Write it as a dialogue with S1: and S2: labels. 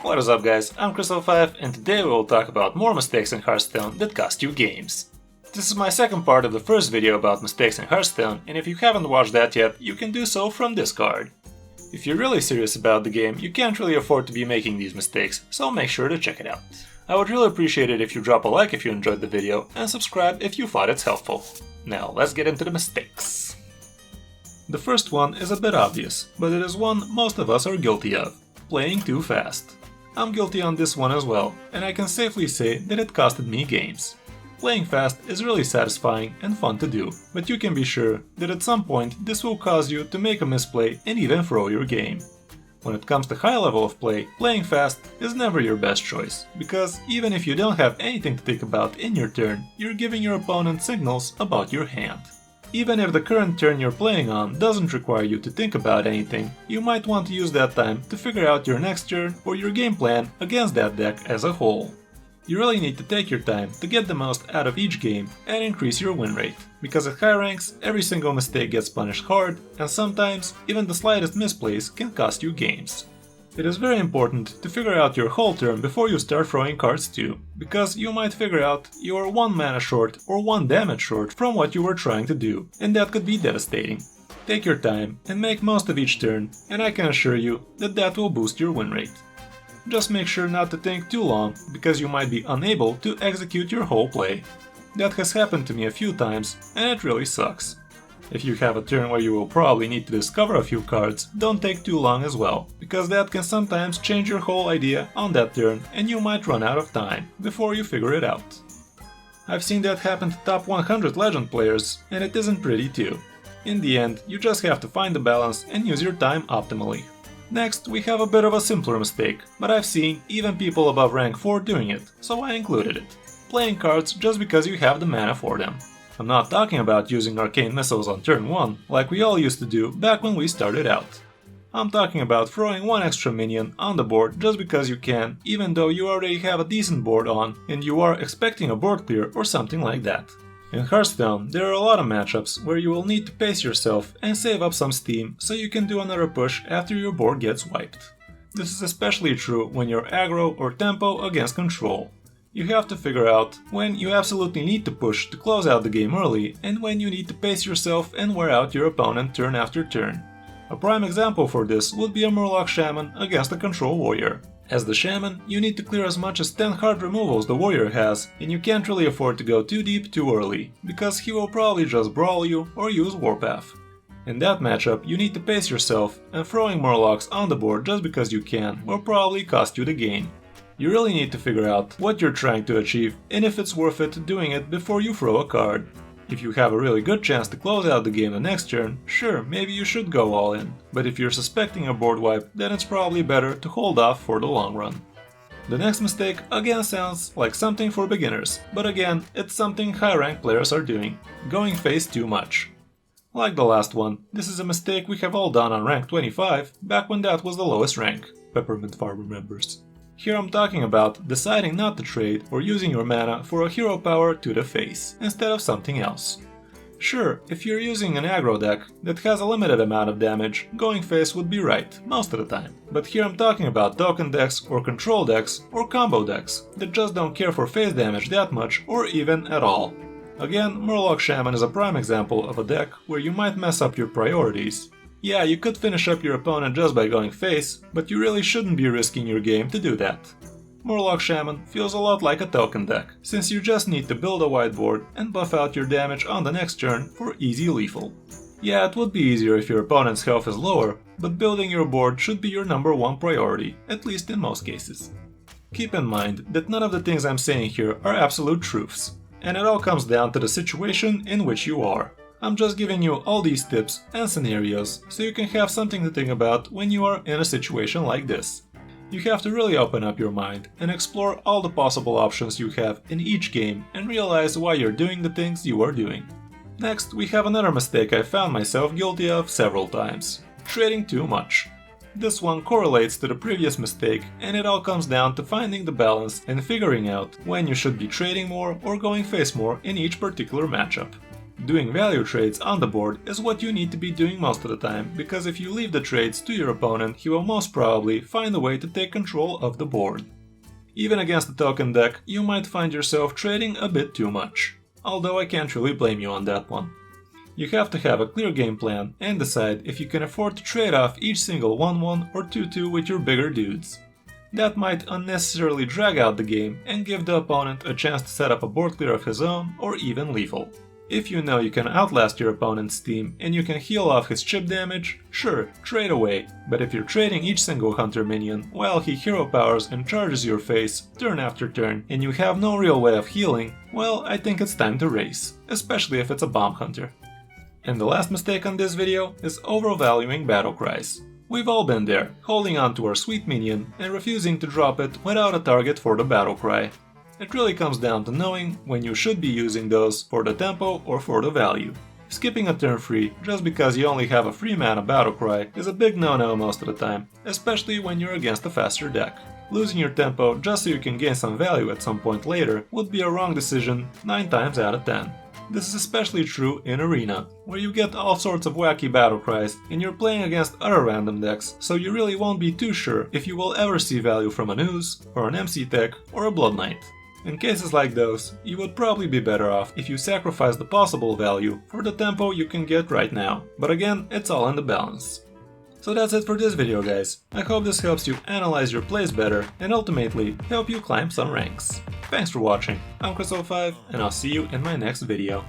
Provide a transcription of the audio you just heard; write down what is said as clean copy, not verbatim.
S1: What is up, guys? I'm Crystal5 and today we will talk about more mistakes in Hearthstone that cost you games. This is my second part of the first video about mistakes in Hearthstone, and if you haven't watched that yet, you can do so from this card. If you're really serious about the game, you can't really afford to be making these mistakes, so make sure to check it out. I would really appreciate it if you drop a like if you enjoyed the video, and subscribe if you thought it's helpful. Now, let's get into the mistakes. The first one is a bit obvious, but it is one most of us are guilty of: playing too fast. I'm guilty on this one as well, and I can safely say that it costed me games. Playing fast is really satisfying and fun to do, but you can be sure that at some point this will cause you to make a misplay and even throw your game. When it comes to high level of play, playing fast is never your best choice, because even if you don't have anything to think about in your turn, you're giving your opponent signals about your hand. Even if the current turn you're playing on doesn't require you to think about anything, you might want to use that time to figure out your next turn or your game plan against that deck as a whole. You really need to take your time to get the most out of each game and increase your win rate, because at high ranks every single mistake gets punished hard, and sometimes even the slightest misplays can cost you games. It is very important to figure out your whole turn before you start throwing cards too, because you might figure out you are 1 mana short or 1 damage short from what you were trying to do, and that could be devastating. Take your time and make most of each turn, and I can assure you that that will boost your win rate. Just make sure not to think too long, because you might be unable to execute your whole play. That has happened to me a few times, and it really sucks. If you have a turn where you will probably need to discover a few cards, don't take too long as well, because that can sometimes change your whole idea on that turn and you might run out of time before you figure it out. I've seen that happen to top 100 legend players, and it isn't pretty too. In the end, you just have to find the balance and use your time optimally. Next, we have a bit of a simpler mistake, but I've seen even people above rank 4 doing it, so I included it: playing cards just because you have the mana for them. I'm not talking about using arcane missiles on turn 1, like we all used to do back when we started out. I'm talking about throwing 1 extra minion on the board just because you can, even though you already have a decent board on and you are expecting a board clear or something like that. In Hearthstone, there are a lot of matchups where you will need to pace yourself and save up some steam so you can do another push after your board gets wiped. This is especially true when you're aggro or tempo against control. You have to figure out when you absolutely need to push to close out the game early, and when you need to pace yourself and wear out your opponent turn after turn. A prime example for this would be a Murloc Shaman against a Control Warrior. As the Shaman, you need to clear as much as 10 hard removals the Warrior has, and you can't really afford to go too deep too early, because he will probably just brawl you or use Warpath. In that matchup, you need to pace yourself, and throwing Murlocs on the board just because you can will probably cost you the game. You really need to figure out what you're trying to achieve and if it's worth it doing it before you throw a card. If you have a really good chance to close out the game the next turn, sure, maybe you should go all in, but if you're suspecting a board wipe, then it's probably better to hold off for the long run. The next mistake again sounds like something for beginners, but again, it's something high rank players are doing: going face too much. Like the last one, this is a mistake we have all done on rank 25, back when that was the lowest rank. Peppermint Farm remembers. Here I'm talking about deciding not to trade or using your mana for a hero power to the face, instead of something else. Sure, if you're using an aggro deck that has a limited amount of damage, going face would be right, most of the time. But here I'm talking about token decks or control decks or combo decks that just don't care for face damage that much or even at all. Again, Murloc Shaman is a prime example of a deck where you might mess up your priorities. Yeah, you could finish up your opponent just by going face, but you really shouldn't be risking your game to do that. Murloc Shaman feels a lot like a token deck, since you just need to build a whiteboard and buff out your damage on the next turn for easy lethal. Yeah, it would be easier if your opponent's health is lower, but building your board should be your number 1 priority, at least in most cases. Keep in mind that none of the things I'm saying here are absolute truths, and it all comes down to the situation in which you are. I'm just giving you all these tips and scenarios so you can have something to think about when you are in a situation like this. You have to really open up your mind and explore all the possible options you have in each game and realize why you're doing the things you are doing. Next, we have another mistake I found myself guilty of several times: trading too much. This one correlates to the previous mistake, and it all comes down to finding the balance and figuring out when you should be trading more or going face more in each particular matchup. Doing value trades on the board is what you need to be doing most of the time, because if you leave the trades to your opponent, he will most probably find a way to take control of the board. Even against the token deck, you might find yourself trading a bit too much, although I can't really blame you on that one. You have to have a clear game plan and decide if you can afford to trade off each single 1-1 or 2-2 with your bigger dudes. That might unnecessarily drag out the game and give the opponent a chance to set up a board clear of his own or even lethal. If you know you can outlast your opponent's team and you can heal off his chip damage, sure, trade away. But if you're trading each single hunter minion while he hero powers and charges your face turn after turn and you have no real way of healing, well, I think it's time to race, especially if it's a bomb hunter. And the last mistake on this video is overvaluing battle cries. We've all been there, holding on to our sweet minion and refusing to drop it without a target for the battle cry. It really comes down to knowing when you should be using those for the tempo or for the value. Skipping a turn free just because you only have a free mana battle cry is a big no-no most of the time, especially when you're against a faster deck. Losing your tempo just so you can gain some value at some point later would be a wrong decision 9 times out of 10. This is especially true in Arena, where you get all sorts of wacky battle cries and you're playing against other random decks, so you really won't be too sure if you will ever see value from an Ooze, or an MC Tech, or a Blood Knight. In cases like those, you would probably be better off if you sacrifice the possible value for the tempo you can get right now, but again, it's all in the balance. So that's it for this video, guys. I hope this helps you analyze your plays better and ultimately help you climb some ranks. Thanks for watching, I'm Crystal5 and I'll see you in my next video.